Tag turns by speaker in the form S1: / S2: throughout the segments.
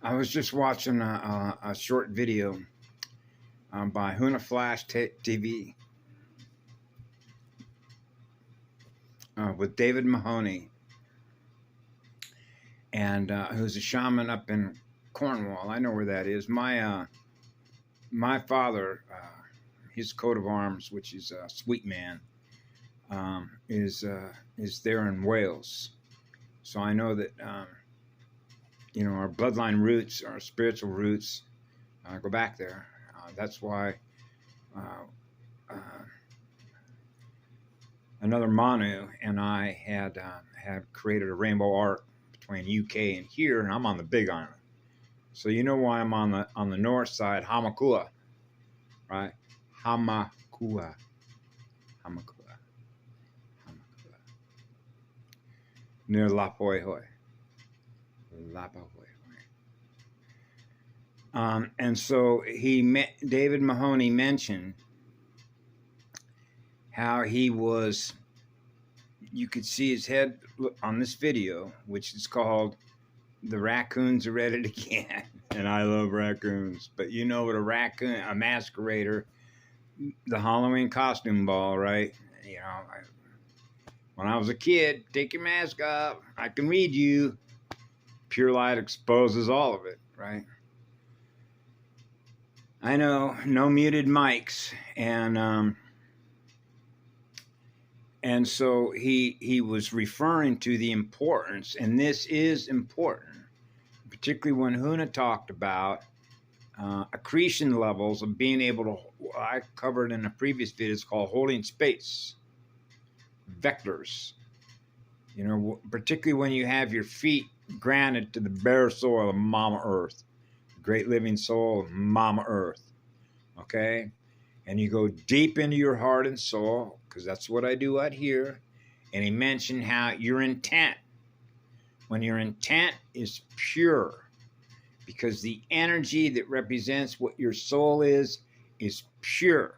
S1: I was just watching a short video by Huna Flash TV with David Mahoney, and who's a shaman up in Cornwall. I know where that is. My father, his coat of arms, which is Sweet Man, is there in Wales. So I know that our bloodline roots, our spiritual roots, go back there. That's why another Manu and I had created a rainbow arc between UK and here, and I'm on the Big Island. So you know why I'm on the north side, Hamakua, right? Hamakua. Near Lapoihoi. And so David Mahoney mentioned how he was, you could see his head on this video, which is called "The Raccoons Are At It Again." And I love raccoons, but you know what a masquerader, the Halloween costume ball, right? When I was a kid, take your mask off, I can read you. Pure light exposes all of it, right? I know, no muted mics, and so he was referring to the importance, and this is important, particularly when Huna talked about accretion levels of being able to, I covered in a previous video, it's called holding space, vectors. Particularly when you have your feet granted to the bare soil of Mama Earth, the great living soul of Mama Earth, okay? And you go deep into your heart and soul, because that's what I do out here. And he mentioned how your intent, when your intent is pure, because the energy that represents what your soul is pure,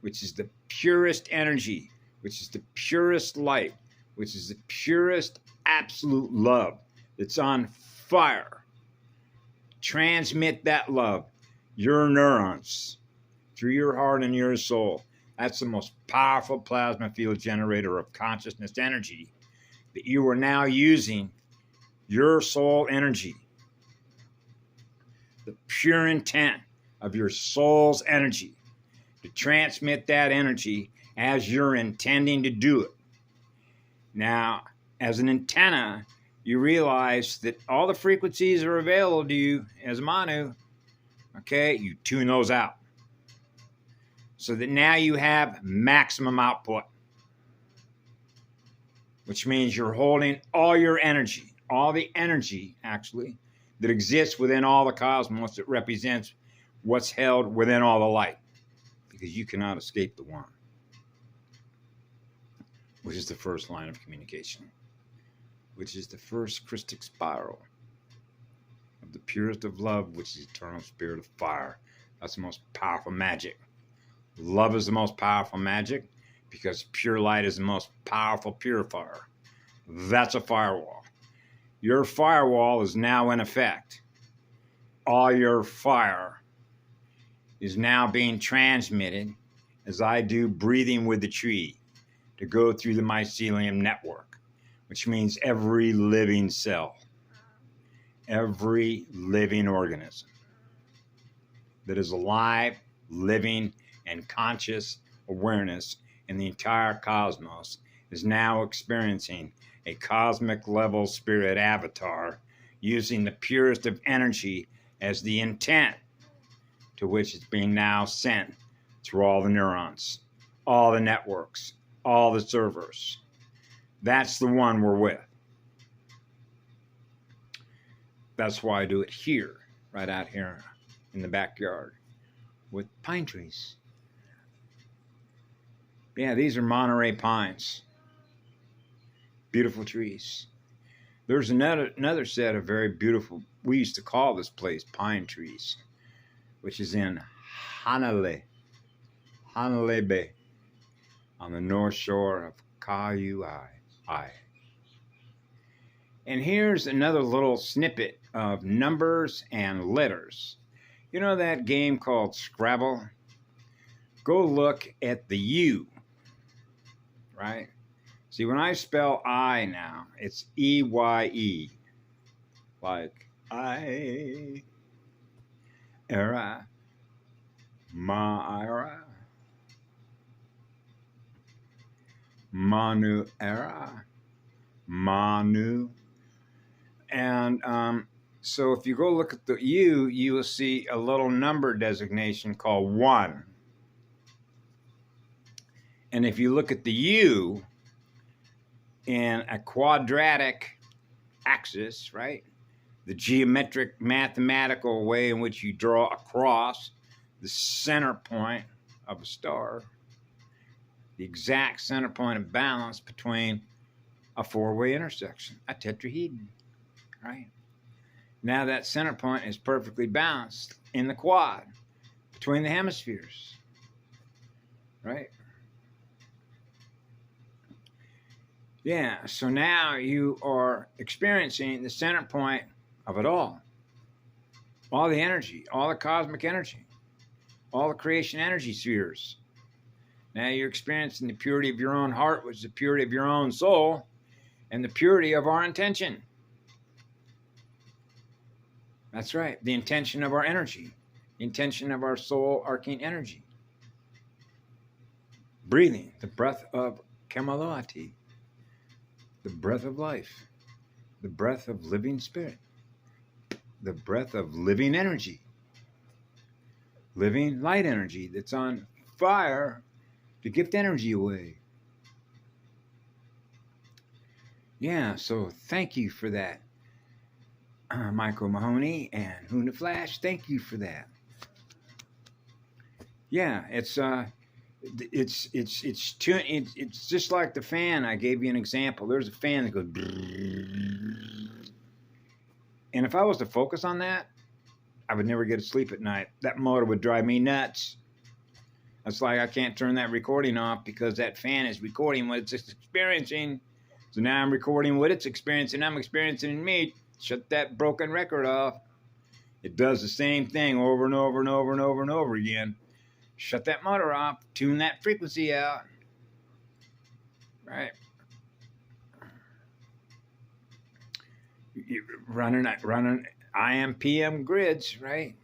S1: which is the purest energy, which is the purest light, which is the purest absolute love that's on fire. Transmit that love, your neurons, through your heart and your soul. That's the most powerful plasma field generator of consciousness energy that you are now using, your soul energy. The pure intent of your soul's energy to transmit that energy as you're intending to do it. Now, as an antenna, you realize that all the frequencies are available to you as a Manu. Okay, you tune those out so that now you have maximum output, which means you're holding all your energy, all the energy actually that exists within all the cosmos that represents what's held within all the light, because you cannot escape the one, which is the first line of communication, which is the first Christic spiral of the purest of love, which is eternal spirit of fire. That's the most powerful magic. Love is the most powerful magic because pure light is the most powerful purifier. That's a firewall. Your firewall is now in effect. All your fire is now being transmitted as I do breathing with the tree to go through the mycelium network, which means every living cell, every living organism that is alive, living, and conscious awareness in the entire cosmos is now experiencing a cosmic level spirit avatar using the purest of energy as the intent to which it's being now sent through all the neurons, all the networks, all the servers. That's the one we're with. That's why I do it here, right out here in the backyard with pine trees. Yeah, these are Monterey pines. Beautiful trees. There's another set of very beautiful, we used to call this place Pine Trees, which is in Honolulu Bay, on the north shore of Kauai. And here's another little snippet of numbers and letters. You know that game called Scrabble? Go look at the U, right? See, when I spell I now, it's E-Y-E. Like I, era, ma era, manu era, manu. And so if you go look at the U, you will see a little number designation called 1. And if you look at the U in a quadratic axis, right? The geometric mathematical way in which you draw across the center point of a star, the exact center point of balance between a four-way intersection, a tetrahedron, right? Now that center point is perfectly balanced in the quad between the hemispheres, right? Yeah, so now you are experiencing the center point of it all the energy, all the cosmic energy, all the creation energy spheres. Now you're experiencing the purity of your own heart, which is the purity of your own soul, and the purity of our intention. That's right, the intention of our energy, the intention of our soul arcane energy. Breathing, the breath of Kemaloati, the breath of life, the breath of living spirit, the breath of living energy, living light energy that's on fire to gift energy away. Yeah, so thank you for that, Michael Mahoney and Huna Flash. Thank you for that. Yeah, it's just like the fan. I gave you an example. There's a fan that goes, and if I was to focus on that, I would never get to sleep at night. That motor would drive me nuts. It's like I can't turn that recording off because that fan is recording what it's experiencing. So now I'm recording what it's experiencing. I'm experiencing in me. Shut that broken record off. It does the same thing over and over and over and over and over again. Shut that motor off. Tune that frequency out. Right. Running IM PM grids, right?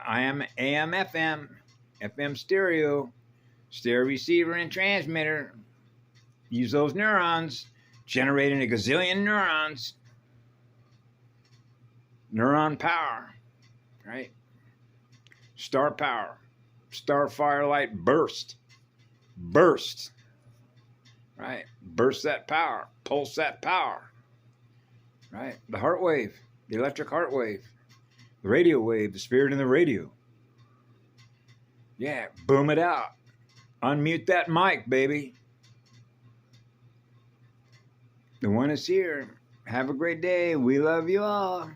S1: IM AM FM stereo receiver and transmitter. Use those neurons, generating a gazillion neurons. Neuron power, right? Star power. Star firelight burst, right? Burst that power, pulse that power, right? The heart wave, the electric heart wave, the radio wave, the spirit in the radio. Yeah, boom it out. Unmute that mic, baby. The one is here. Have a great day. We love you all.